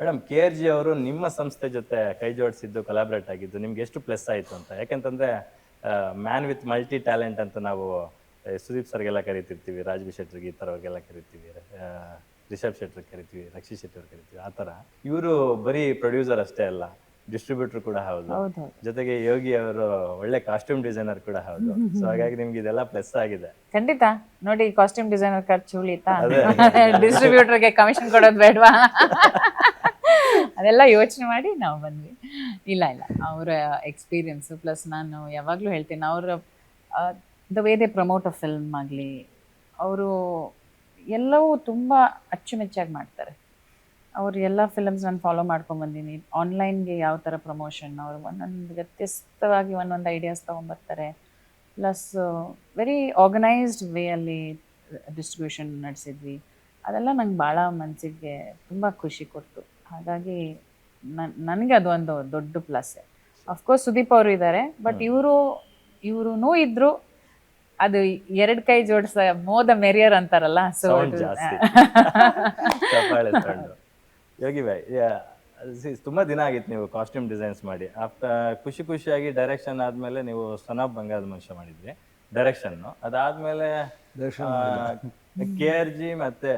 Madam KRG ಅವರು ನಿಮ್ಮ ಸಂಸ್ಥೆ ಜೊತೆ ಕೈ ಜೋಡಿಸಿದ್ದು ಕೊಲಾಬ್ರೇಟ್ ಆಗಿದ್ದು ನಿಮ್ಗೆ ಎಷ್ಟು ಪ್ಲಸ್ ಆಯಿತು ಅಂತ? ಯಾಕಂತಂದ್ರೆ ಮ್ಯಾನ್ ವಿತ್ ಮಲ್ಟಿ ಟ್ಯಾಲೆಂಟ್ ಅಂತ ನಾವು ಸುದೀಪ್ ಸರ್ಗೆಲ್ಲ ಕರಿತಿರ್ತೀವಿ, ರಾಜ್ ಬಿ ಶೆಟ್ಟರ್ಗೆ ಈ ಥರವ್ರಿಗೆಲ್ಲ ಕರಿತೀವಿ, ರಿಷಬ್ ಶೆಟ್ಟರ್ಗೆ ಕರಿತೀವಿ, ರಕ್ಷಿತ್ ಶೆಟ್ಟಿ ಅವ್ರಿಗೆ ಕರಿತೀವಿ. ಆ ಥರ ಇವರು ಬರೀ ಪ್ರೊಡ್ಯೂಸರ್ ಅಷ್ಟೇ ಅಲ್ಲ, ಡಿಸ್ಟ್ರಿಬ್ಯೂಟರ್ ಕೂಡ ಹೌದು, ಹೌದು ಜೊತೆಗೆ ಯೋಗಿ ಅವರು ಒಳ್ಳೆ ಕಾಸ್ಟ್ಯೂಮ್ ಡಿಸೈನರ್ ಕೂಡ ಹೌದು. ಸೊ ಹಾಗಾಗಿ ನಿಮ್ಗೆ ಇದೆಲ್ಲ ಪ್ಲಸ್ ಆಗಿದೆ. ಖಂಡಿತ. ನೋಡಿ, ಕಾಸ್ಟ್ಯೂಮ್ ಡಿಸೈನರ್ ಖರ್ಚು ಉಳಿತಾ, ಡಿಸ್ಟ್ರಿಬ್ಯೂಟರ್ಗೆ ಕಮಿಷನ್ ಕೊಡೋದು ಬೇಡವಾ? ಅದೆಲ್ಲ ಯೋಚನೆ ಮಾಡಿ ನಾವು ಬಂದ್ವಿ. ಇಲ್ಲ ಅವರ ಎಕ್ಸ್ಪೀರಿಯನ್ಸ್ ಪ್ಲಸ್ ನಾನು ಯಾವಾಗಲೂ ಹೇಳ್ತೀನಿ, ಅವರ the way they promote a film ಆಗಲಿ, ಅವರು ಎಲ್ಲವೂ ತುಂಬ ಅಚ್ಚುಮೆಚ್ಚಾಗಿ ಮಾಡ್ತಾರೆ. ಅವ್ರು ಎಲ್ಲ ಫಿಲಮ್ಸ್ ನಾನು ಫಾಲೋ ಮಾಡ್ಕೊಂಬಂದಿನಿ. ಆನ್ಲೈನ್ಗೆ ಯಾವ ಥರ ಪ್ರಮೋಷನ್, ಅವರು ಒಂದೊಂದು ವ್ಯತ್ಯಸ್ತವಾಗಿ ಒಂದೊಂದು ಐಡಿಯಾಸ್ ತೊಗೊಂಬರ್ತಾರೆ. ಪ್ಲಸ್ ವೆರಿ ಆರ್ಗನೈಸ್ಡ್ ವೇಯಲ್ಲಿ ಡಿಸ್ಟ್ರಿಬ್ಯೂಷನ್ ನಡೆಸಿದ್ವಿ. ಅದೆಲ್ಲ ನಂಗೆ ಭಾಳ ಮನಸ್ಸಿಗೆ ತುಂಬ ಖುಷಿ ಕೊಡ್ತು. ಹಾಗಾಗಿ ನನಗೆ ಅದು ಒಂದು ದೊಡ್ಡ ಪ್ಲಸ್. ಅಫ್ಕೋರ್ಸ್ ಸುದೀಪ್ ಅವರು ಇದ್ದಾರೆ, ಬಟ್ ಇವರು ಇದ್ರು, ಅದು ಎರಡು ಕೈ ಜೋಡಿಸ ಮೋದ ಮೆರಿಯರ್ ಅಂತಾರಲ್ಲ. ಸೊ ಯೋಗಿ ಬಾಯ್, ತುಂಬಾ ದಿನ ಆಗಿತ್ತು ನೀವು ಕಾಸ್ಟ್ಯೂಮ್ ಡಿಸೈನ್ಸ್ ಮಾಡಿ. ಆಫ್ಟರ್ ಖುಷಿಯಾಗಿ ಡೈರೆಕ್ಷನ್ ಆದ್ಮೇಲೆ ನೀವು ಸನ್ ಆಫ್ ಬಂಗಾರದ ಮನುಷ್ಯ ಮಾಡಿದ್ರಿ ಡೈರೆಕ್ಷನ್. ಅದಾದ್ಮೇಲೆ KRG ಮತ್ತೆ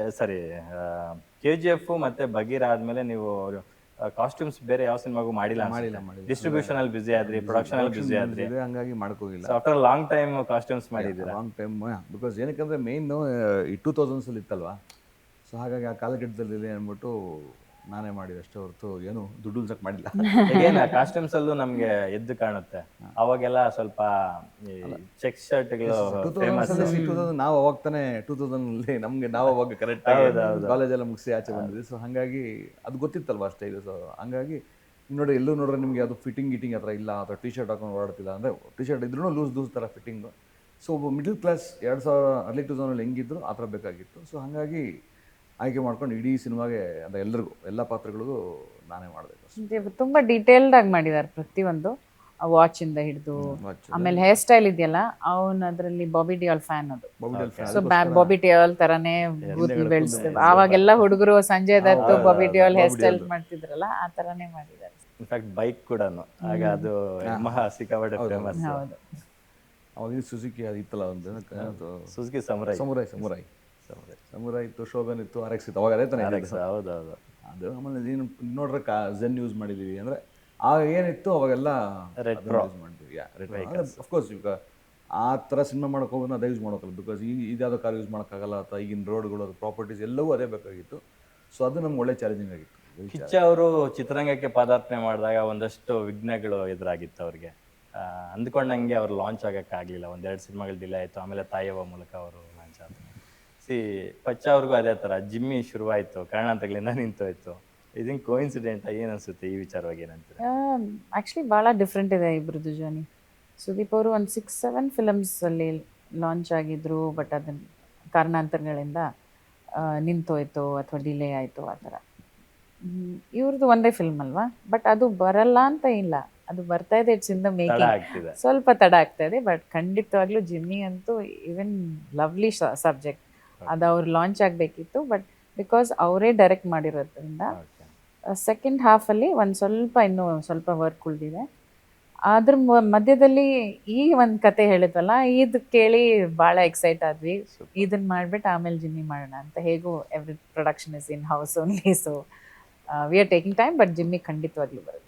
KGF ಮತ್ತೆ ಬಗೀರ ಆದ್ಮೇಲೆ ನೀವು ಕಾಸ್ಟ್ಯೂಮ್ಸ್ ಬೇರೆ ಯಾವ ಸಿನಿಮಾಗೂ ಮಾಡಿಲ್ಲ. ಡಿಸ್ಟ್ರಿಬ್ಯೂಷನ್ ಅಲ್ಲಿ ಬಿಸಿ ಆದ್ರಿ, ಪ್ರೊಡಕ್ಷನ್ ಅಲ್ಲಿ ಬಿಸಿ ಆದ್ರಿ, ಹಂಗಾಗಿ ಮಾಡ್ಕೋಗಿಲ್ಲ. ಆಫ್ಟರ್ ಲಾಂಗ್ ಟೈಮ್ ಕಾಸ್ಟ್ಯೂಮ್ಸ್ ಮಾಡಿದ್ದೀರಾ. ಲಾಂಗ್ ಟೈಮ್ ಬಿಕಾಸ್ ಏನಕ್ಕಂದ್ರೆ ಮೇನ್ ಈ 2000s ಇತ್ತಲ್ವಾ. ಸೊ ಹಾಗಾಗಿ ಆ ಕಾಲಘಟ್ಟದಲ್ಲಿ ಅಂದ್ಬಿಟ್ಟು ನಾನೇ ಮಾಡಿದೆ ಅಷ್ಟೇ ಹೊರತು ಏನು ದುಡ್ಡು ಉಳ್ಸಕ್ ಮಾಡಿಲ್ಲ. ಈಗೇನ ಕಾಸ್ಟ್ಯೂಮ್ಸ್ ಅಲ್ಲೂ ನಮ್ಗೆ ಎದ್ದು ಕಾಣುತ್ತೆ. ಅವಾಗೆಲ್ಲ ಸ್ವಲ್ಪ ಚೆಕ್ ಶರ್ಟ್ಗಳು ಫೇಮಸ್. ನಾವು ಅವಾಗ ತಾನೇ 2000 ನಮ್ಗೆ ನಾವು ಅವಾಗ ಕರೆಕ್ಟ್ ಕಾಲೇಜ್ ಎಲ್ಲ ಮುಗಿಸಿ ಆಚೆ ಬಂದ್ವಿ. ಸೊ ಹಾಗಾಗಿ ಅದು ಗೊತ್ತಿತ್ತಲ್ವಾ ಸ್ಟೈಲ್. ಸೊ ಹಂಗಾಗಿ ನೋಡಿ, ಎಲ್ಲೂ ನೋಡ್ರೆ ನಿಮ್ಗೆ ಅದು ಫಿಟ್ಟಿಂಗ್ ಆ ಥರ ಇಲ್ಲ, ಅಥವಾ ಟಿ ಶರ್ಟ್ ಹಾಕೊಂಡು ಓಡಾಡ್ತಿಲ್ಲ. ಅಂದರೆ ಟಿ ಶರ್ಟ್ ಇದ್ರೂ ಲೂಸ್ ಥರ ಫಿಟ್ಟಿಂಗು. ಸೊ ಒಬ್ಬ ಮಿಡಲ್ ಕ್ಲಾಸ್ 2000 ಅರ್ಲಿ 2000 ಹೆಂಗಿದ್ರು ಆ ಥರ ಬೇಕಾಗಿತ್ತು. ಸೊ ಹಾಗಾಗಿ ಆಯ್ಕೆ ಮಾಡ್ಕೊಂಡು ಇಡೀ ಸಿನಿಮಾಗೆ ಅಂದರೆ ಎಲ್ರಿಗೂ ಎಲ್ಲ ಪಾತ್ರಗಳಿಗೂ ನಾನೇ ಮಾಡಬೇಕು. ತುಂಬ ಡೀಟೇಲ್ಡ್ ಆಗಿ ಮಾಡಿದ್ದಾರೆ ಪ್ರತಿಯೊಂದು. ವಾಚ್ ಇಂದ ಹಿಡಿದು ಆಮೇಲೆ ಹೇರ್ ಸ್ಟೈಲ್ ಇದೆಯಲ್ಲ, ಅವನು ಅದರಲ್ಲಿ ಬಾಬಿ ಡಿಯಾಲ್ ಫ್ಯಾನ್. ಅದು ಸೊ ಬಾಬಿ ಡಿಯಾಲ್ ತರನೇ ಬೆಳೆಸ್ತೇವೆ. ಆವಾಗೆಲ್ಲ ಹುಡುಗರು ಸಂಜಯ್ ದತ್ ಬಾಬಿ ಡಿಯಾಲ್ ಹೇರ್ ಸ್ಟೈಲ್ ಮಾಡ್ತಿದ್ರಲ್ಲ, ಆ ತರನೇ ಮಾಡಿದ್ದಾರೆ. ಇನ್ಫ್ಯಾಕ್ಟ್ ಬೈಕ್ ಕೂಡ ಆಗ ಅದು ಸಿಕ್ಕಾಪಟ್ಟೆ ಫೇಮಸ್. ಹೌದು, ಅವಾಗ ಸುಜುಕಿ ಅದು ಇತ್ತಲ್ಲ, ಒಂದು ಸುಜುಕಿ ಸಮುರಾಯ್ ಇತ್ತು, ಶೋಭನ್ ಇತ್ತು, RX ಇತ್ತು. ಅವಾಗ ಅದೇ ತಾನೇ. ಹೌದೌದು. ಅದು ಆಮೇಲೆ ನೀನು ನೋಡ್ರೆ ಝೆನ್ ಯೂಸ್ ಮಾಡಿದ್ದೀವಿ. ಅಂದರೆ ಆಗ ಏನಿತ್ತು ಅವಾಗೆಲ್ಲ ಯೂಸ್ ಮಾಡಿದ್ವಿ. ಅಫ್ಕೋರ್ಸ್ ಈಗ ಆ ಥರ ಸಿನಿಮಾ ಮಾಡೋಕೆ ಹೋಗೋದು ಅದೇ ಯೂಸ್ ಮಾಡೋಕ್ಕಲ್ಲ. ಬಿಕಾಸ್ ಇದ್ಯಾವುದೋ ಕಾರ್ ಯೂಸ್ ಮಾಡೋಕ್ಕಾಗಲ್ಲ, ಅಥವಾ ಈಗಿನ ರೋಡ್ಗಳು, ಅದು ಪ್ರಾಪರ್ಟೀಸ್ ಎಲ್ಲವೂ ಅದೇ ಬೇಕಾಗಿತ್ತು. ಸೊ ಅದು ನಮ್ಗೆ ಒಳ್ಳೆ ಚಾಲೆಂಜಿಂಗ್ ಆಗಿತ್ತು. ಕಿಚ್ಚ ಅವರು ಚಿತ್ರರಂಗಕ್ಕೆ ಪಾದಾರ್ಪಣೆ ಮಾಡಿದಾಗ ಒಂದಷ್ಟು ವಿಘ್ನಗಳು ಎದುರಾಗಿತ್ತು ಅವ್ರಿಗೆ. ಅಂದ್ಕೊಂಡಂಗೆ ಅವ್ರು ಲಾಂಚ್ ಆಗೋಕ್ಕಾಗಲಿಲ್ಲ. 1-2 ಸಿನಿಮಾಗಳು ಡಿಲೇ ಆಯಿತು. ಆಮೇಲೆ ತಾಯವ್ವ ಮೂಲಕ ಅವರು ಲಾಂಚ್ ಆದರು. ಪಚ್ಚ ಅವ್ರಿಗೂ ಅದೇ ಥರ ಜಿಮ್ಮಿ ಶುರುವಾಯಿತು, ಕಾರಣಾಂತರಗಳಿಂದ ನಿಂತೋಯ್ತು. ಇದನ್ನು ಕೋಇನ್ಸಿಡೆಂಟ್ ಏನು ಅನಿಸುತ್ತೆ ಈ ವಿಚಾರವಾಗಿ? ಏನಂತೀರ? ಆ್ಯಕ್ಚುಲಿ ಭಾಳ ಡಿಫ್ರೆಂಟ್ ಇದೆ ಇಬ್ಬರದ್ದು ಜರ್ನಿ. ಸುದೀಪ್ ಅವರು ಒಂದು 6-7 ಫಿಲಮ್ಸಲ್ಲಿ ಲಾಂಚ್ ಆಗಿದ್ರು, ಬಟ್ ಅದನ್ನು ಕಾರಣಾಂತರಗಳಿಂದ ನಿಂತೋಯ್ತು ಅಥವಾ ಡಿಲೇ ಆಯಿತು, ಆ ಥರ. ಇವ್ರದ್ದು ಒಂದೇ ಫಿಲ್ಮ್ ಅಲ್ವಾ, ಬಟ್ ಅದು ಬರಲ್ಲ ಅಂತ ಇಲ್ಲ, ಅದು ಬರ್ತಾ ಇದೆ. It's in the making. ಸ್ವಲ್ಪ ತಡ ಆಗ್ತಾ ಇದೆ, ಬಟ್ ಖಂಡಿತವಾಗ್ಲೂ ಜಿಮ್ಮಿ ಅಂತೂ ಈವನ್ ಲವ್ಲಿ ಸಬ್ಜೆಕ್ಟ್. ಅದು ಅವ್ರು ಲಾಂಚ್ ಆಗಬೇಕಿತ್ತು, ಬಟ್ ಬಿಕಾಸ್ ಅವರೇ ಡೈರೆಕ್ಟ್ ಮಾಡಿರೋದ್ರಿಂದ ಸೆಕೆಂಡ್ ಹಾಫಲ್ಲಿ ಇನ್ನೂ ಸ್ವಲ್ಪ ವರ್ಕ್ ಉಳಿದಿದೆ. ಅದ್ರ ಮಧ್ಯದಲ್ಲಿ ಈ ಒಂದು ಕತೆ ಹೇಳಿದ್ವಲ್ಲ, ಇದು ಕೇಳಿ ಭಾಳ ಎಕ್ಸೈಟ್ ಆದ್ವಿ. ಇದನ್ನು ಮಾಡಿಬಿಟ್ಟು ಆಮೇಲೆ ಜಿಮ್ಮಿ ಮಾಡೋಣ ಅಂತ. ಹೇಗೂ every production is in house only. So we are taking time, but Jimmy ಖಂಡಿತವಾಗ್ಲೂ ಬರುತ್ತೆ.